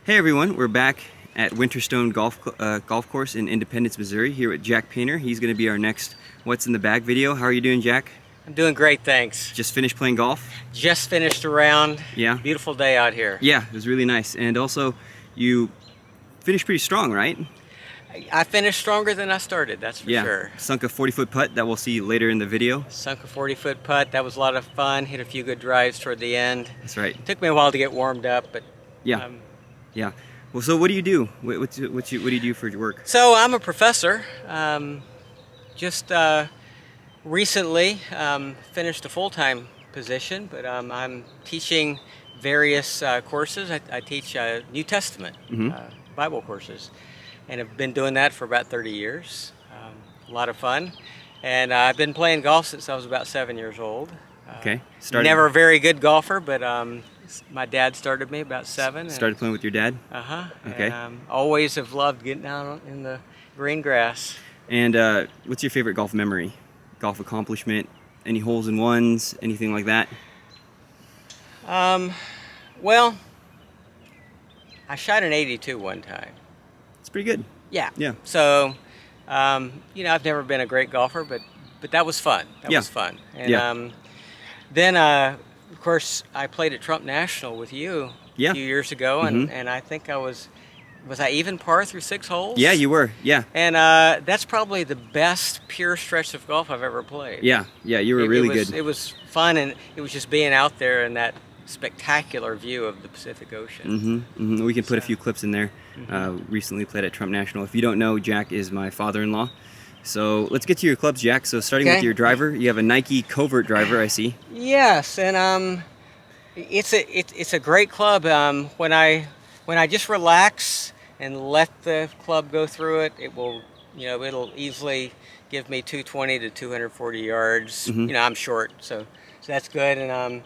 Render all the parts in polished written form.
Hey everyone, we're back at Winterstone Golf Course in Independence, Missouri, here with Jack Painter. He's going to be our next What's in the Bag video. How are you doing, Jack? I'm doing great, thanks. Just finished playing golf? Just finished a round. Yeah. Beautiful day out here. Yeah, it was really nice. And also, you finished pretty strong, right? I finished stronger than I started, that's for sure. Sunk a 40-foot putt that we'll see later in the video. Sunk a 40-foot putt. That was a lot of fun. Hit a few good drives toward the end. That's right. Took me a while to get warmed up, but yeah. Yeah. Well, so what do you do? What do you do for your work? So I'm a professor. Just recently finished a full-time position, but I'm teaching various courses. I teach New Testament Bible courses, and have been doing that for about 30 years. A lot of fun. And I've been playing golf since I was about 7 years old. Okay. Never a very good golfer, but my dad started me about 7. Started playing with your dad? Okay. And, always have loved getting down in the green grass. And what's your favorite golf memory? Golf accomplishment? Any holes in ones? Anything like that? Well, I shot an 82 one time. It's pretty good. Yeah. Yeah. So, I've never been a great golfer, but that was fun. That was fun. And then, of course, I played at Trump National with you a few years ago, and I think was I even par through 6 holes? Yeah, you were. Yeah. And that's probably the best pure stretch of golf I've ever played. Yeah. Yeah, you were really good. It was fun, and it was just being out there in that spectacular view of the Pacific Ocean. We can put a few clips in there. Recently played at Trump National. If you don't know, Jack is my father-in-law. So let's get to your clubs, Jack. So starting with your driver, you have a Nike Covert driver, I see. Yes, and it's a great club. When I just relax and let the club go through it, it'll easily give me 220 to 240 yards. I'm short, so that's good, and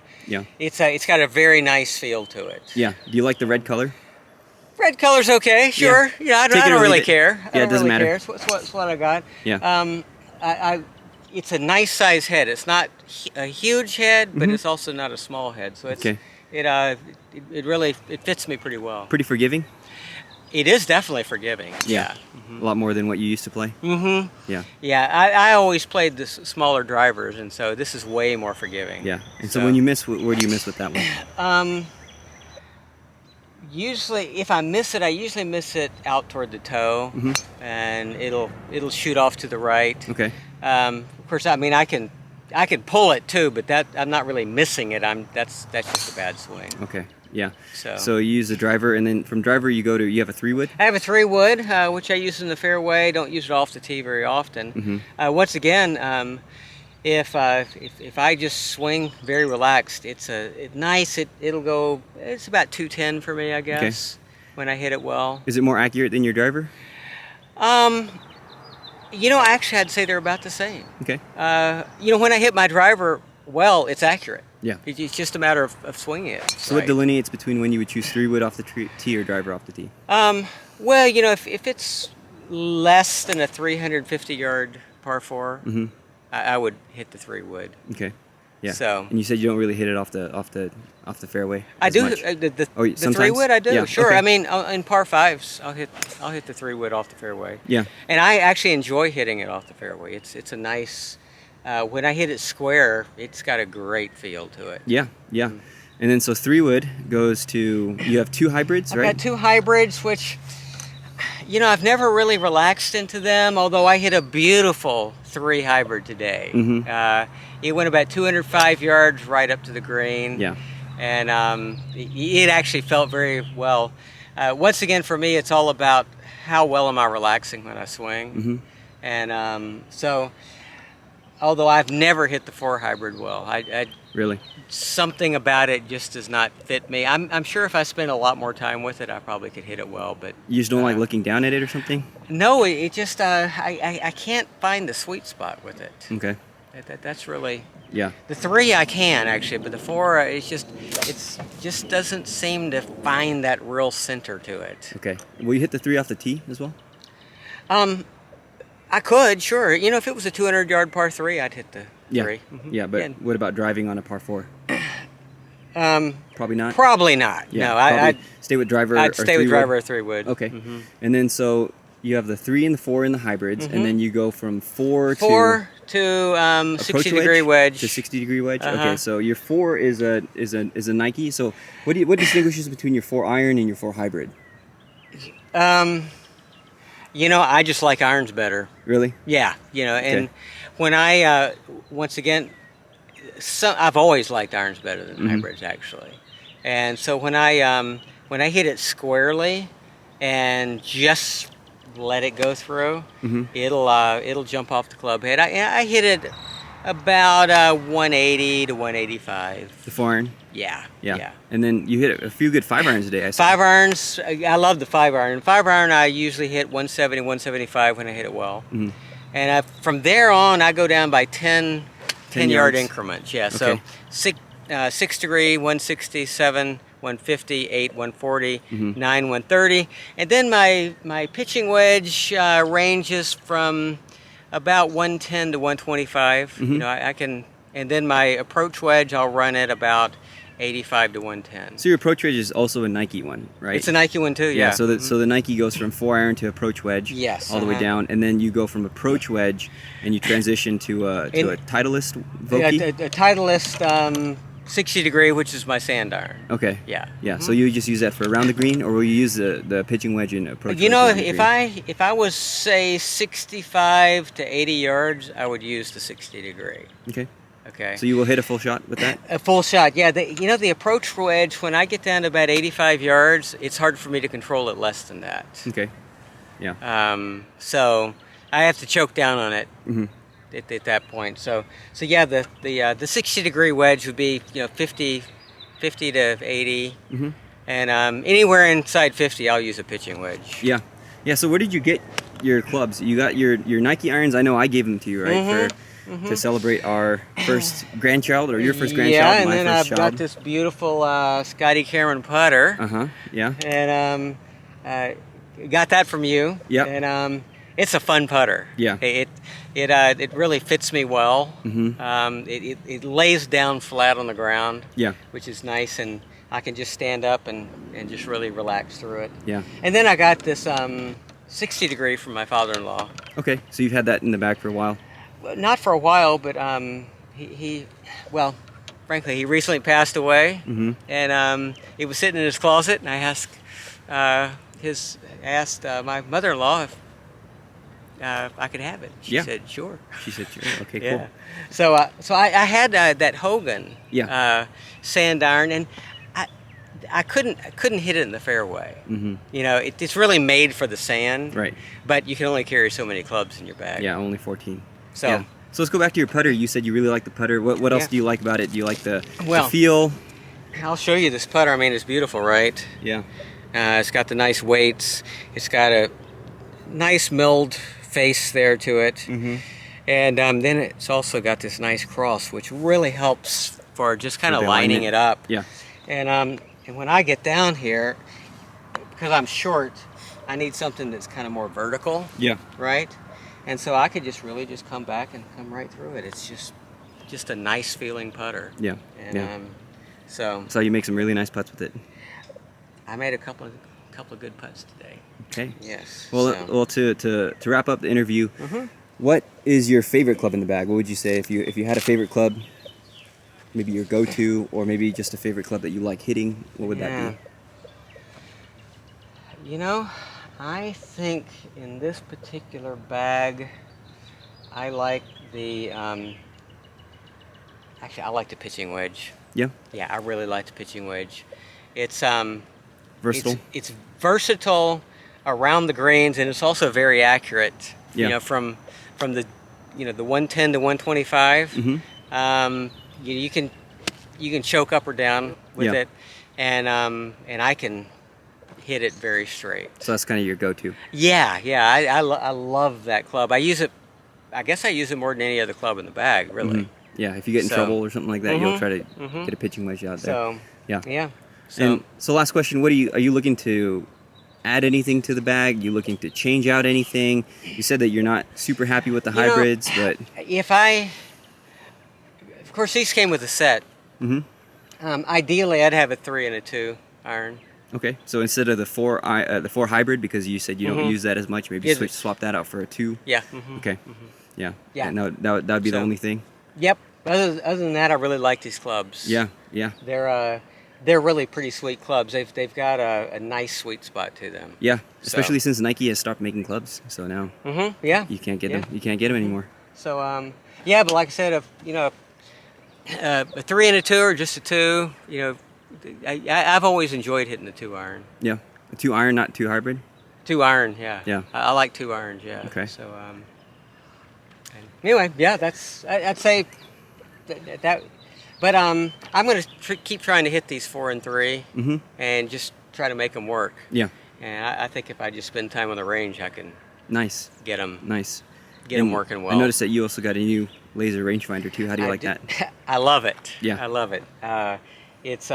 it's got a very nice feel to it. Yeah. Do you like the red color? Red color's okay, sure. Yeah, I don't really care. Yeah, it doesn't matter. It's what I got. Yeah. It's a nice size head. It's not a huge head, but it's also not a small head. So it really fits me pretty well. Pretty forgiving? It is definitely forgiving. Yeah. A lot more than what you used to play? Yeah. Yeah, I always played the smaller drivers, and so this is way more forgiving. Yeah. And so when you miss, where do you miss with that one? Usually, if I miss it, I usually miss it out toward the toe, and it'll shoot off to the right. Okay. Of course, I mean I can pull it too, but I'm not really missing it. That's just a bad swing. Okay. Yeah. So you use the driver, and then from driver you have a 3-wood? I have a 3-wood, which I use in the fairway. Don't use it off the tee very often. Once again, if I just swing very relaxed, it's nice. It'll go. It's about 210 for me, I guess, when I hit it well. Is it more accurate than your driver? Actually, I'd say they're about the same. Okay. When I hit my driver well, it's accurate. Yeah. It's just a matter of swinging it. So what delineates between when you would choose 3-wood off the tee or driver off the tee? Well, if it's less than a 350-yard par 4, I would hit the 3-wood. Okay. Yeah. So. And you said you don't really hit it off the fairway. I do. Much. The 3-wood, I do. Yeah. Sure. Okay. I mean, in par 5s, I'll hit the 3-wood off the fairway. Yeah. And I actually enjoy hitting it off the fairway. It's a nice. When I hit it square, it's got a great feel to it. Yeah. Yeah. And then so 3-wood goes to, you have 2 hybrids, right? I've got 2 hybrids, which, I've never really relaxed into them, although I hit a beautiful 3 hybrid today. It went about 205 yards right up to the green. Yeah. And it actually felt very well. Once again, for me, it's all about how well am I relaxing when I swing. And so, although I've never hit the 4 hybrid well, Really? Something about it just does not fit me. I'm sure if I spent a lot more time with it, I probably could hit it well. But you just don't like looking down at it or something? No, it just I can't find the sweet spot with it. Okay. That's really. Yeah. The 3 I can actually, but the 4 it just doesn't seem to find that real center to it. Okay. Will you hit the 3 off the tee as well? I could, sure. If it was a 200-yard par 3, I'd hit the 3. Yeah, but what about driving on a par 4? Probably not. Probably not. Yeah, No, I'd stay with driver. I'd or stay with 3-wood. driver or 3-wood. Okay. And then so you have the 3 and the 4 in the hybrids, and then you go from 4 to 60 degree wedge to 60 degree wedge. Uh-huh. Okay, so your 4 is a Nike. So what distinguishes between your 4 iron and your 4 hybrid? I just like irons better. Really? Yeah, and when I once again, I've always liked irons better than hybrids actually, and so when I hit it squarely and just let it go through, it'll jump off the club head. I hit it about 180 to 185. The 4 iron. Yeah. And then you hit a few good 5 irons a day. I saw. 5 irons. I love the 5 iron. 5 iron, I usually hit 170, 175 when I hit it well. And from there on, I go down by 10 yard increments. Yeah. Okay. So 6 degree, 167, 150, 8, 140, 9, 130, and then my pitching wedge ranges from about 110 to 125. I can, and then my approach wedge I'll run at about 85 to 110. So your approach wedge is also a Nike one, right? It's a Nike one too. Yeah. So the Nike goes from 4 iron to approach wedge. Yes. All the way down, and then you go from approach wedge, and you transition to a Titleist Vokey. A Titleist 60 degree, which is my sand iron. Okay. Yeah. So you just use that for around the green, or will you use the pitching wedge and approach? If I was say 65 to 80 yards, I would use the 60 degree. Okay. So you will hit a full shot with that? A full shot, yeah. The approach wedge, when I get down to about 85 yards, it's hard for me to control it less than that. Okay. Yeah. So I have to choke down on it at that point. So yeah, the 60 degree wedge would be 50 to 80, and anywhere inside 50, I'll use a pitching wedge. Yeah. So where did you get your clubs? You got your Nike irons. I know I gave them to you, right? To celebrate our first grandchild, or your first grandchild, yeah, and my then first I've child. got this beautiful Scotty putter. Yeah. And got that from you. Yeah. And it's a fun putter. Yeah. It really fits me well. It lays down flat on the ground. Yeah. Which is nice, and I can just stand up and just really relax through it. Yeah. And then I got this 60 degree from my father-in-law. Okay. So you've had that in the bag for a while. Not for a while, but frankly, he recently passed away, and it was sitting in his closet, and I asked my mother-in-law if I could have it. She said sure. She said sure. Okay, cool. So I had that Hogan sand iron, and I couldn't hit it in the fairway. It's really made for the sand, right? But you can only carry so many clubs in your bag. Yeah, only 14. So let's go back to your putter. You said you really like the putter. What else do you like about it? Do you like the feel? I'll show you this putter. I mean, it's beautiful, right? Yeah. It's got the nice weights. It's got a nice milled face there to it. And then it's also got this nice cross, which really helps for just kind of lining it up. Yeah. And when I get down here, because I'm short, I need something that's kind of more vertical. Yeah. Right? And so I could just come back and come right through it. It's just a nice feeling putter. Yeah. And so you make some really nice putts with it. I made a couple of good putts today. Okay. Yes. Well, to wrap up the interview, what is your favorite club in the bag? What would you say if you had a favorite club? Maybe your go-to, or maybe just a favorite club that you like hitting. What would that be? I think in this particular bag, I like the actually I like the pitching wedge. Yeah. Yeah, I really like the pitching wedge. It's versatile. It's versatile around the greens, and it's also very accurate. Yeah. From the the 110 to 125. You can choke up or down with it, and I can hit it very straight. So that's kind of your go-to. Yeah. I love that club. I use it. I guess I use it more than any other club in the bag, really. Yeah, if you get in trouble or something like that, you'll try to get a pitching wedge out there. So yeah. So last question: are you looking to add anything to the bag? You looking to change out anything? You said that you're not super happy with the hybrids, but of course these came with a set. Ideally, I'd have a 3 and a 2 iron. Okay, so instead of the four hybrid, because you said you don't use that as much, maybe Yeah. swap that out for a 2. Yeah. Okay. Yeah. Yeah. And that would be the So- only thing. Yep. Other than that, I really like these clubs. Yeah. Yeah. They're really pretty sweet clubs. They've got a nice sweet spot to them. Yeah. Especially since Nike has stopped making clubs, so now Yeah. you can't get Yeah. them. You can't get them anymore. So yeah, but like I said, a 3 and a 2 or just a 2, I've always enjoyed hitting the 2 iron. Yeah. A 2 iron, not 2 hybrid. 2 iron, yeah. Yeah. I like 2 irons, yeah. Okay. So anyway, yeah, I'd say that. But I'm going to keep trying to hit these 4 and 3, and just try to make them work. Yeah. And I think if I just spend time on the range, I can Nice. get them Nice. working well. I noticed that you also got a new laser rangefinder too. How do you like that? I love it. Yeah. I love it. It's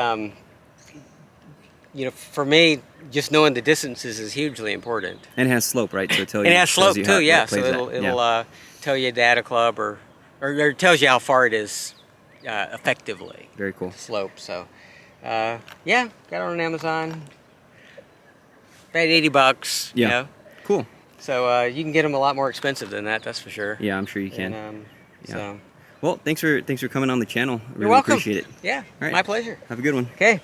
for me, just knowing the distances is hugely important. And it has slope, right? So it tells And you. it has slope tells you how too, yeah. it So plays it'll that. Yeah. tell you data club or it tells you how far it is effectively. Very cool. Slope. So yeah, got it on Amazon. About $80. Yeah. You know? Cool. So you can get them a lot more expensive than that. That's for sure. Yeah, I'm sure you can. And, Yeah. So Well, thanks for coming on the channel. I really you're welcome. appreciate it. Yeah. All right. My pleasure. Have a good one. Okay.